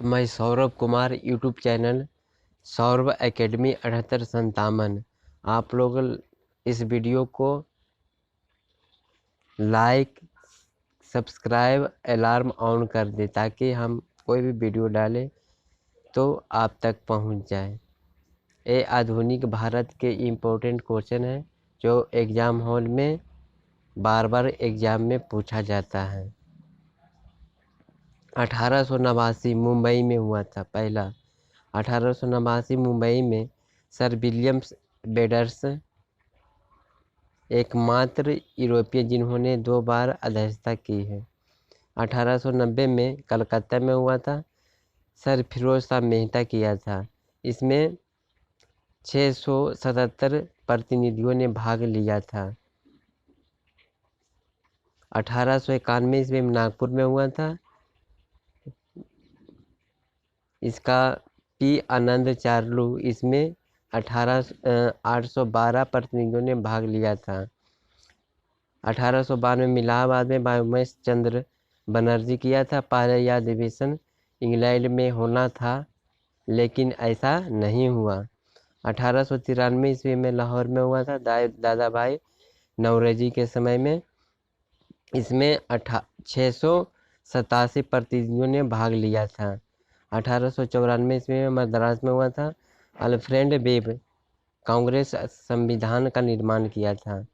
मैं Saurabh Kumar YouTube channel Saurabh academy 7857। आप लोग इस वीडियो को लाइक सब्सक्राइब अलार्म ऑन कर दें ताकि हम कोई भी वीडियो डालें तो आप तक पहुंच जाए। ये आधुनिक भारत के इम्पोर्टेंट क्वेश्चन है जो एग्ज़ाम हॉल में बार बार एग्ज़ाम में पूछा जाता है। 1889 मुंबई में हुआ था पहला। 1889 मुंबई में सर विलियम्स बेडर्स एकमात्र यूरोपीय जिन्होंने 2 बार अध्यक्षता की है। 1890 में कलकत्ता में हुआ था। सर फिरोज शाह मेहता किया था। इसमें 677 प्रतिनिधियों ने भाग लिया था। 1891 ईस्वी में नागपुर में हुआ था। इसका पी आनंद चार्लू इसमें 812 प्रतिनिधियों ने भाग लिया था। 1892 में इलाहाबाद में उमेश चंद्र बनर्जी किया था। पहले यह अधिवेशन इंग्लैंड में होना था लेकिन ऐसा नहीं हुआ। 1893 ईस्वी में लाहौर में हुआ था दादा भाई नौरोजी के समय में। इसमें 687 प्रतिनिधियों ने भाग लिया था। 1894 ईस्वी में मद्रास में हुआ था। अल्फ्रेड वेब कांग्रेस संविधान का निर्माण किया था।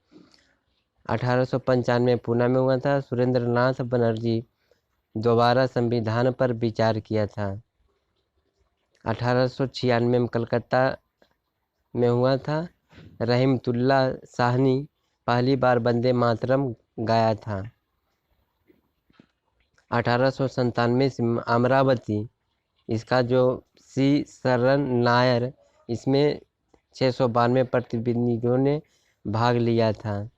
1895 पुणे में हुआ था। सुरेंद्रनाथ बनर्जी दोबारा संविधान पर विचार किया था। 1896 में कलकत्ता में हुआ था। रहीमतुल्ला साहनी पहली बार वंदे मातरम गाया था। 1897 से अमरावती इसका जो सी शरण नायर इसमें 692 प्रतिनिधियों ने भाग लिया था।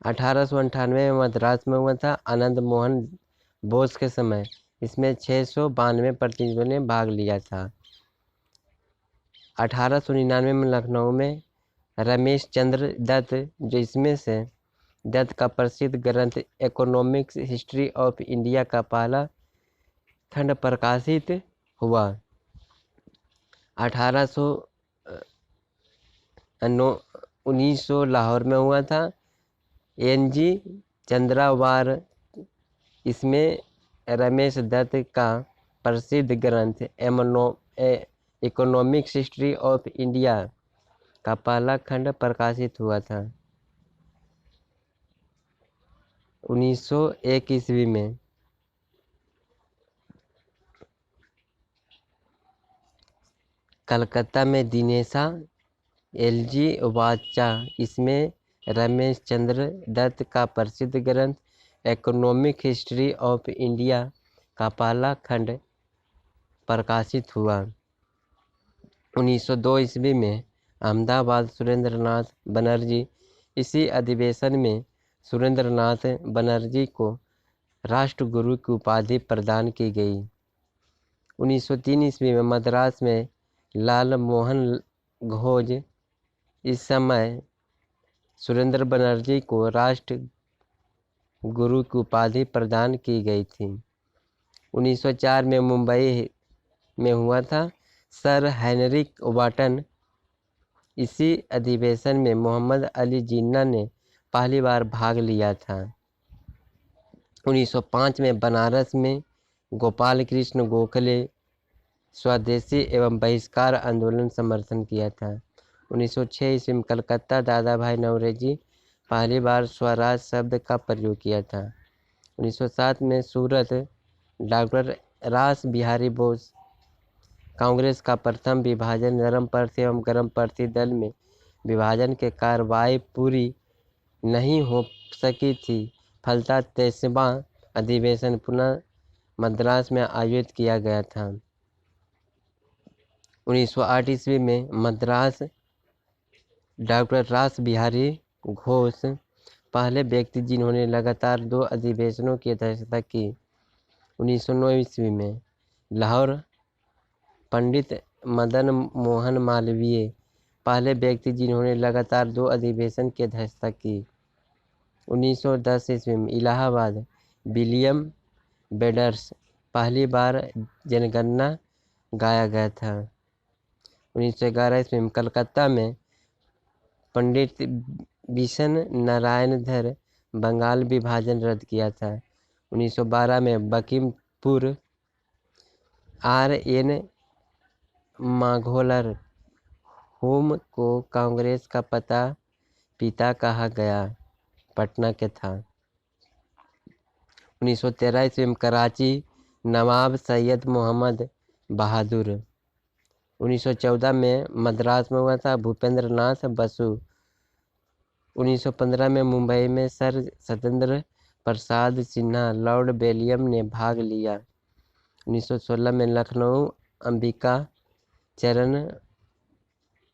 1898 में मद्रास में हुआ था आनंद मोहन बोस के समय। इसमें 692 प्रतिनिधियों ने भाग लिया था। 1899 में लखनऊ में रमेश चंद्र दत्त जो इसमें से दत्त का प्रसिद्ध ग्रंथ इकोनॉमिक्स हिस्ट्री ऑफ इंडिया का पहला खंड प्रकाशित हुआ। 1900 लाहौर में हुआ था। एन.जी. चंद्रावार इसमें रमेश दत्त का प्रसिद्ध ग्रंथ इकोनॉमिक्स हिस्ट्री ऑफ इंडिया का पहला खंड प्रकाशित हुआ था। 1901 ईस्वी में कलकत्ता में दिनेशा एल.जी. वाचा इसमें रमेश चंद्र दत्त का प्रसिद्ध ग्रंथ इकोनॉमिक हिस्ट्री ऑफ इंडिया का पहला खंड प्रकाशित हुआ। 1902 ईस्वी में अहमदाबाद सुरेंद्रनाथ बनर्जी इसी अधिवेशन में सुरेंद्रनाथ बनर्जी को राष्ट्रगुरु की उपाधि प्रदान की गई। 1903 ईस्वी में मद्रास में लाल मोहन घोष इस समय सुरेंद्र बनर्जी को राष्ट्र गुरु की उपाधि प्रदान की गई थी। 1904 में मुंबई में हुआ था। सर हेनरिक वाटन इसी अधिवेशन में मोहम्मद अली जिन्ना ने पहली बार भाग लिया था। 1905 में बनारस में गोपाल कृष्ण गोखले स्वदेशी एवं बहिष्कार आंदोलन समर्थन किया था। 1906 ईस्वी में कलकत्ता दादा भाई नौरोजी पहली बार स्वराज शब्द का प्रयोग किया था। 1907 में सूरत डॉक्टर रास बिहारी बोस कांग्रेस का प्रथम विभाजन नरम प्रति एवं गर्म प्रति दल में विभाजन के कार्रवाई पूरी नहीं हो सकी थी। फलतः 23वां अधिवेशन पुनः मद्रास में आयोजित किया गया था। 1908 ईस्वी में मद्रास डॉक्टर रास बिहारी घोष पहले व्यक्ति जिन्होंने लगातार 2 अधिवेशनों की अध्यक्षता की। 1909 ईस्वी में लाहौर पंडित मदन मोहन मालवीय पहले व्यक्ति जिन्होंने लगातार 2 अधिवेशन की अध्यक्षता की। 1910 ईस्वी में इलाहाबाद विलियम बेडर्स पहली बार जनगणना गाया गया था। 1911 ईस्वी में कलकत्ता में पंडित बिशन नारायण धर बंगाल विभाजन रद्द किया था। 1912 में बंकिमपुर R.N. माघोलर होम को कांग्रेस का पिता कहा गया, पटना के था। 1913 ईस्वी में कराची नवाब सैयद मोहम्मद बहादुर। 1914 में मद्रास में हुआ था भूपेंद्र नाथ बसु। 1915 में मुंबई में सर सत्येंद्र प्रसाद सिन्हा लॉर्ड बेलियम ने भाग लिया। 1916 में लखनऊ अंबिका चरण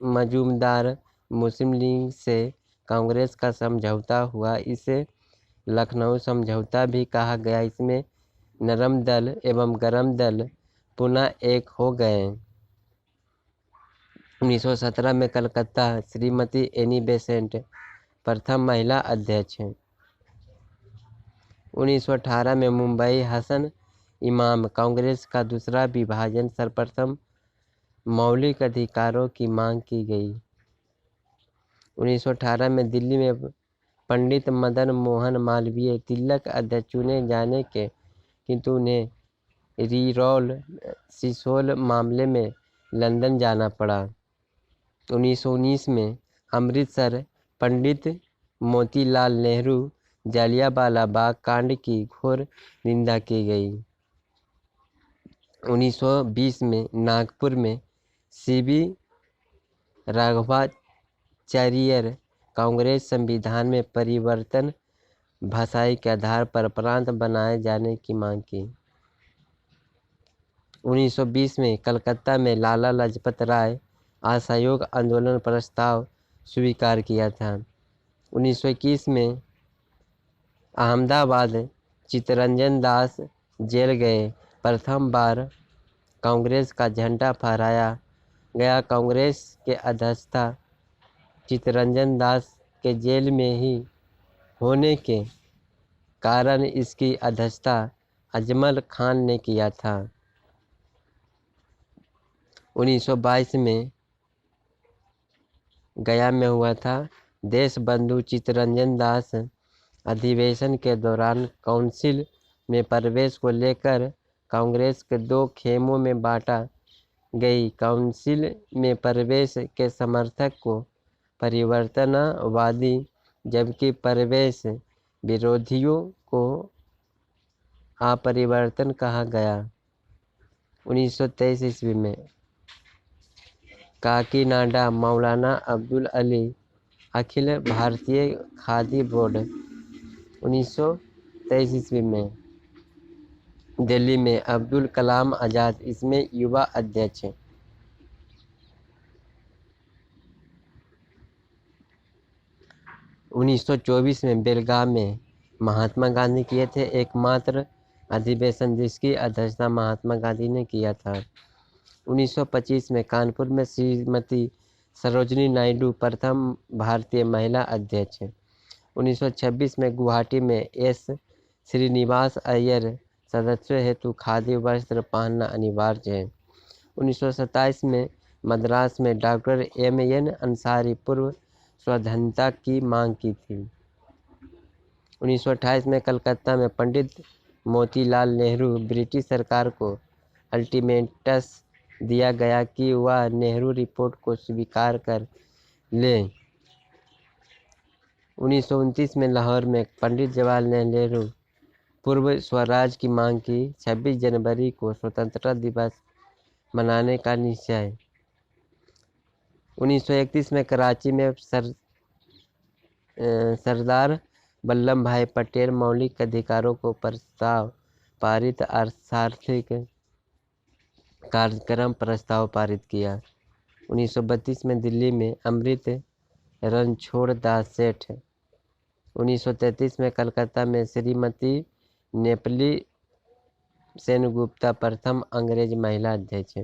मजूमदार मुस्लिम लीग से कांग्रेस का समझौता हुआ। इसे लखनऊ समझौता भी कहा गया। इसमें नरम दल एवं गरम दल पुनः एक हो गए। 1917 में कलकत्ता श्रीमती एनी बेसेंट प्रथम महिला अध्यक्ष। 1918 में मुंबई हसन इमाम कांग्रेस का दूसरा विभाजन सर्वप्रथम मौलिक अधिकारों की मांग की गई। 1918 में दिल्ली में पंडित मदन मोहन मालवीय तिलक अध्यक्ष चुने जाने के किंतु उन्हें रीरोल सिसोल मामले में लंदन जाना पड़ा। 1919 में अमृतसर पंडित मोतीलाल नेहरू जलियांवाला बाग कांड की घोर निंदा की गई। 1920 में नागपुर में सीबी राघवाचारियर कांग्रेस संविधान में परिवर्तन भाषाई के आधार पर प्रांत बनाए जाने की मांग की। 1920 में कलकत्ता में लाला लाजपत राय असहयोग आंदोलन प्रस्ताव स्वीकार किया था। 1921 में अहमदाबाद चित्तरंजन दास जेल गए। प्रथम बार कांग्रेस का झंडा फहराया गया। कांग्रेस के अध्यक्षता चित्तरंजन दास के जेल में ही होने के कारण इसकी अध्यक्षता अजमल खान ने किया था। 1922 में गया में हुआ था। देश बंधु चित्तरंजन दास अधिवेशन के दौरान काउंसिल में प्रवेश को लेकर कांग्रेस के दो खेमों में बांटा गई। काउंसिल में प्रवेश के समर्थक को परिवर्तनवादी जबकि प्रवेश विरोधियों को अपरिवर्तन कहा गया। 1923 ईस्वी में काकीनाडा मौलाना अब्दुल अली अखिल भारतीय खादी बोर्ड। 1923 ईस्वी में दिल्ली में अब्दुल कलाम आज़ाद इसमें युवा अध्यक्ष। 1924 में बेलगाम में महात्मा गांधी किए थे एकमात्र अधिवेशन जिसकी अध्यक्षता महात्मा गांधी ने किया था। 1925 में कानपुर में श्रीमती सरोजिनी नायडू प्रथम भारतीय महिला अध्यक्ष। 1926 में गुवाहाटी में एस श्रीनिवास अय्यर सदस्यों हेतु खादी वस्त्र पहनना अनिवार्य है। 1927 में मद्रास में डॉक्टर M.N. अंसारी पूर्व स्वाधीनता की मांग की थी। 1928 में कलकत्ता में पंडित मोतीलाल नेहरू ब्रिटिश सरकार को अल्टीमेटस दिया गया कि वह नेहरू रिपोर्ट को स्वीकार कर ले। 1929 में लाहौर में पंडित जवाहरलाल नेहरू पूर्व स्वराज की मांग की। 26 जनवरी को स्वतंत्रता दिवस मनाने का निश्चय। 1931 में कराची में सरदार वल्लभ भाई पटेल मौलिक अधिकारों को प्रस्ताव पारित आर्थिक कार्यक्रम प्रस्ताव पारित किया। 1932 में दिल्ली में अमृत रणछोड़ दास सेठ। 1933 में कलकत्ता में श्रीमती नेपली सेनगुप्ता प्रथम अंग्रेज महिला अध्यक्ष।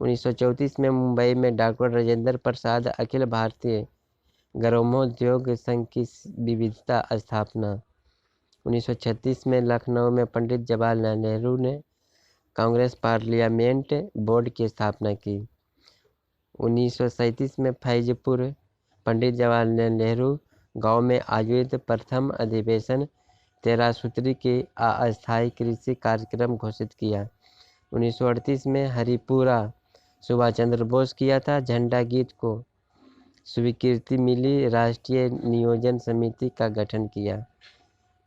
1934 में मुंबई में डॉक्टर राजेंद्र प्रसाद अखिल भारतीय ग्रामोद्योग संघ की विविधता स्थापना। 1936 में लखनऊ में पंडित जवाहरलाल नेहरू ने कांग्रेस पार्लियामेंट बोर्ड की स्थापना की। 1937 में फैजपुर पंडित जवाहरलाल नेहरू गांव में आयोजित प्रथम अधिवेशन 13 सूत्री के अस्थायी कृषि कार्यक्रम घोषित किया। 1938 में हरिपुरा सुभाष चंद्र बोस किया था। झंडा गीत को स्वीकृति मिली। राष्ट्रीय नियोजन समिति का गठन किया।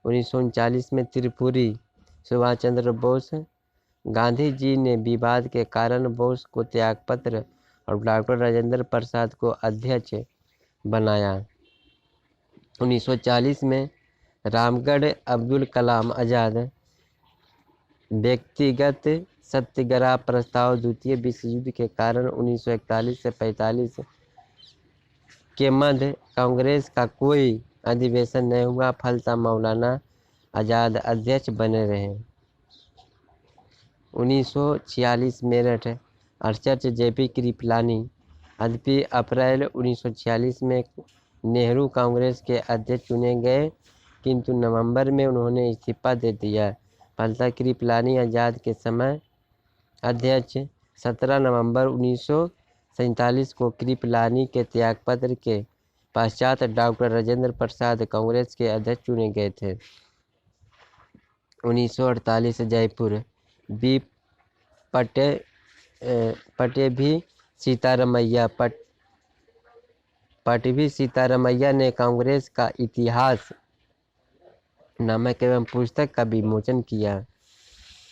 1939 में त्रिपुरी सुभाष चंद्र बोस गांधी जी ने विवाद के कारण बोस को त्यागपत्र और डॉक्टर राजेंद्र प्रसाद को अध्यक्ष बनाया। 1940 में रामगढ़ अब्दुल कलाम आज़ाद व्यक्तिगत सत्याग्रह प्रस्ताव द्वितीय विश्व युद्ध के कारण 1941 से 45 के मध्य कांग्रेस का कोई अधिवेशन नहीं हुआ। फलतः मौलाना आज़ाद अध्यक्ष बने रहे। 1946 मेरठ आचार्य जेपी कृपलानी। यद्यपि अप्रैल 1946 में नेहरू कांग्रेस के अध्यक्ष चुने गए, किंतु नवंबर में उन्होंने इस्तीफा दे दिया। फलतः कृपलानी आज़ाद के समय अध्यक्ष। 17 नवंबर 1947 को कृपलानी के त्यागपत्र के पश्चात डॉक्टर राजेंद्र प्रसाद कांग्रेस के अध्यक्ष चुने गए थे। 1948 जयपुर बी पटेभी सीतारमैया ने कांग्रेस का इतिहास नामक एवं पुस्तक का विमोचन किया।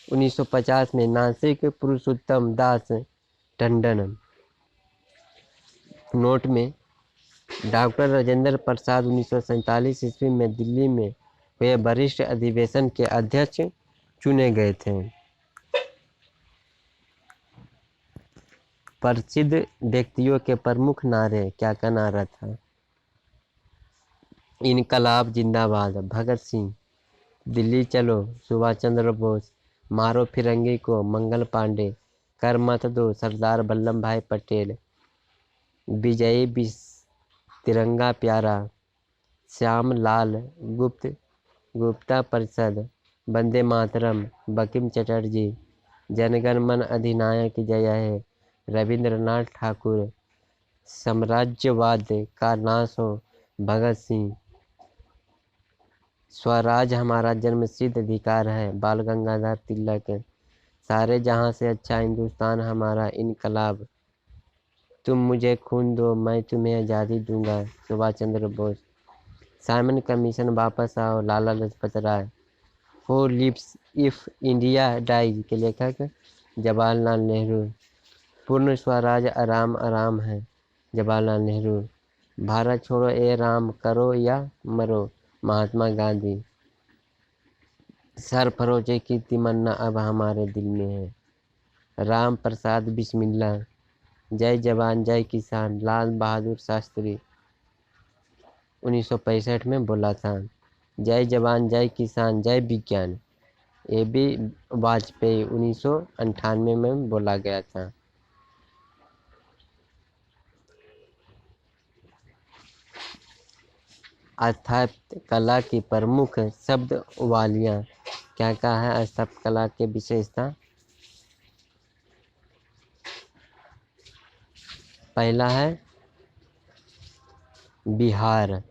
1950 में नासिक पुरुषोत्तम दास टंडन। नोट में डॉक्टर राजेंद्र प्रसाद 1947 ईस्वी में दिल्ली में हुए वरिष्ठ अधिवेशन के अध्यक्ष चुने गए थे। प्रसिद्ध व्यक्तियों के प्रमुख नारे क्या का नारा था? इनकलाब जिंदाबाद भगत सिंह, दिल्ली चलो सुभाष चंद्र बोस, मारो फिरंगी को मंगल पांडे, कर मत दो सरदार वल्लभ भाई पटेल, विजयी तिरंगा प्यारा, श्याम लाल गुप्ता परिषद, वंदे मातरम, बंकिम चटर्जी, जनगण मन अधिनायक जय है, रविंद्रनाथ ठाकुर, साम्राज्यवाद का नाश हो, भगत सिंह, स्वराज हमारा जन्मसिद्ध अधिकार है, बाल गंगाधर तिलक, सारे जहां से अच्छा हिंदुस्तान हमारा, इनकलाब, तुम मुझे खून दो मैं तुम्हें आज़ादी दूंगा, सुभाष चंद्र बोस, साइमन कमीशन वापस आओ, Lala Lajpat Rai, who lives if India dies के लेखक जवाहरलाल नेहरू, पूर्ण स्वराज आराम आराम है, जवाहरलाल नेहरू, भारत छोड़ो ए राम करो या मरो, महात्मा गांधी, सरफरोशी की तमन्ना अब हमारे दिल में है, राम प्रसाद बिस्मिल्ला, जय जवान जय किसान, लाल बहादुर शास्त्री 1965 में बोला था, जय जवान जय किसान जय विज्ञान, ये भी वाजपेयी 1998 में बोला गया था। स्थापत्य कला की प्रमुख शब्दावलियाँ क्या क्या है? स्थापत्य कला के विशेषता, पहला है बिहार,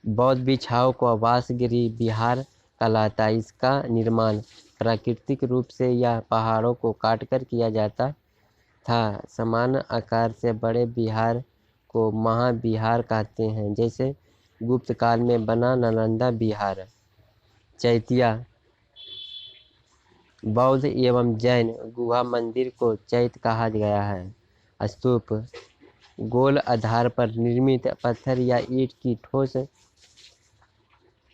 बौद्ध भिक्षुओं को आवास गृह बिहार कहलाता है। इसका निर्माण प्राकृतिक रूप से या पहाड़ों को काटकर किया जाता था। समान आकार से बड़े विहार को महाविहार कहते हैं, जैसे गुप्त काल में बना नालंदा विहार। चैत्या, बौद्ध एवं जैन गुहा मंदिर को चैत्य कहा गया है। स्तूप, गोल आधार पर निर्मित पत्थर या ईंट की ठोस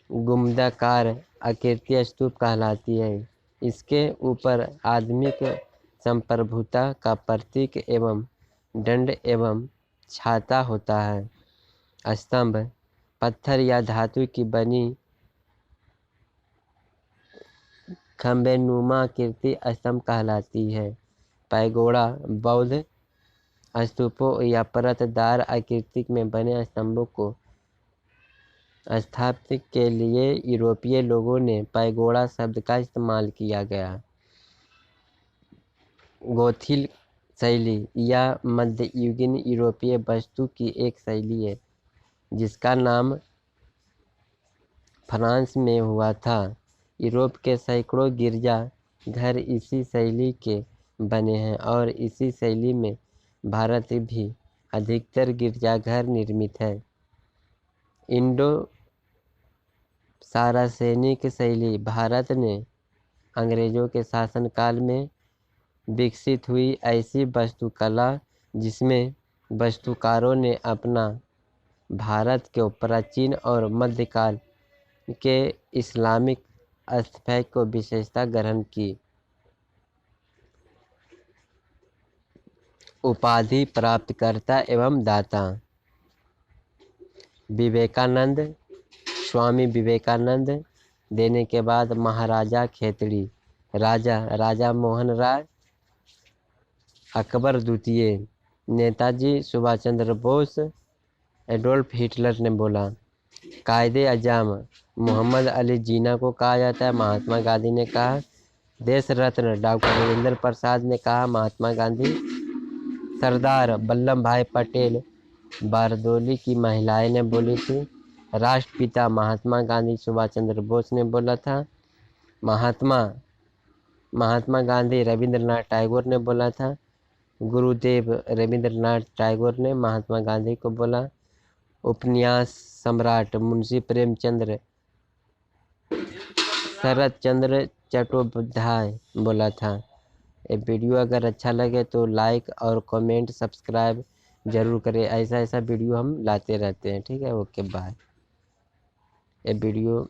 गुंबदाकार आकृति स्तूप कहलाती है। इसके ऊपर आदमी के संप्रभुता का प्रतीक एवं दंड एवं छाता होता है। स्तंभ, पत्थर या धातु की बनी खंभेनुमा आकृति स्तंभ कहलाती है। पैगोडा, बौद्ध स्तूपों या परतदार आकृति में बने स्तंभों को स्थापत्य के लिए यूरोपीय लोगों ने पैगोडा शब्द का इस्तेमाल किया गया। गोथिक शैली या मध्ययुगीन यूरोपीय वास्तु की एक शैली है जिसका नाम फ्रांस में हुआ था। यूरोप के सैकड़ों गिरजा घर इसी शैली के बने हैं और इसी शैली में भारत भी अधिकतर गिरजाघर निर्मित है। इंडो सारासेनिक शैली भारत ने अंग्रेजों के शासनकाल में विकसित हुई ऐसी वास्तुकला जिसमें वास्तुकारों ने अपना भारत के प्राचीन और मध्यकाल के इस्लामिक स्थापत्य को विशेषता ग्रहण की। उपाधि प्राप्तकर्ता एवं दाता। विवेकानंद, स्वामी विवेकानंद देने के बाद महाराजा खेतड़ी, राजा मोहन राय, अकबर द्वितीय, नेताजी सुभाष चंद्र बोस, एडोल्फ हिटलर ने बोला। कायदे आज़म मोहम्मद अली जिन्ना को कहा जाता है। महात्मा गांधी ने कहा। देश रत्न डॉक्टर राजेंद्र प्रसाद ने कहा। महात्मा गांधी। सरदार वल्लभ भाई पटेल बारदोली की महिलाएं ने बोली थी। राष्ट्रपिता महात्मा गांधी सुभाष चंद्र बोस ने बोला था। महात्मा गांधी रविंद्रनाथ टैगोर ने बोला था। गुरुदेव रविंद्रनाथ टैगोर ने महात्मा गांधी को बोला। उपन्यास सम्राट मुंशी प्रेमचंद्र शरत चंद्र चट्टोपाध्याय बोला था। ये वीडियो अगर अच्छा लगे तो लाइक और कमेंट सब्सक्राइब ज़रूर करें। ऐसा वीडियो हम लाते रहते हैं। ठीक है, ओके बाय। ये वीडियो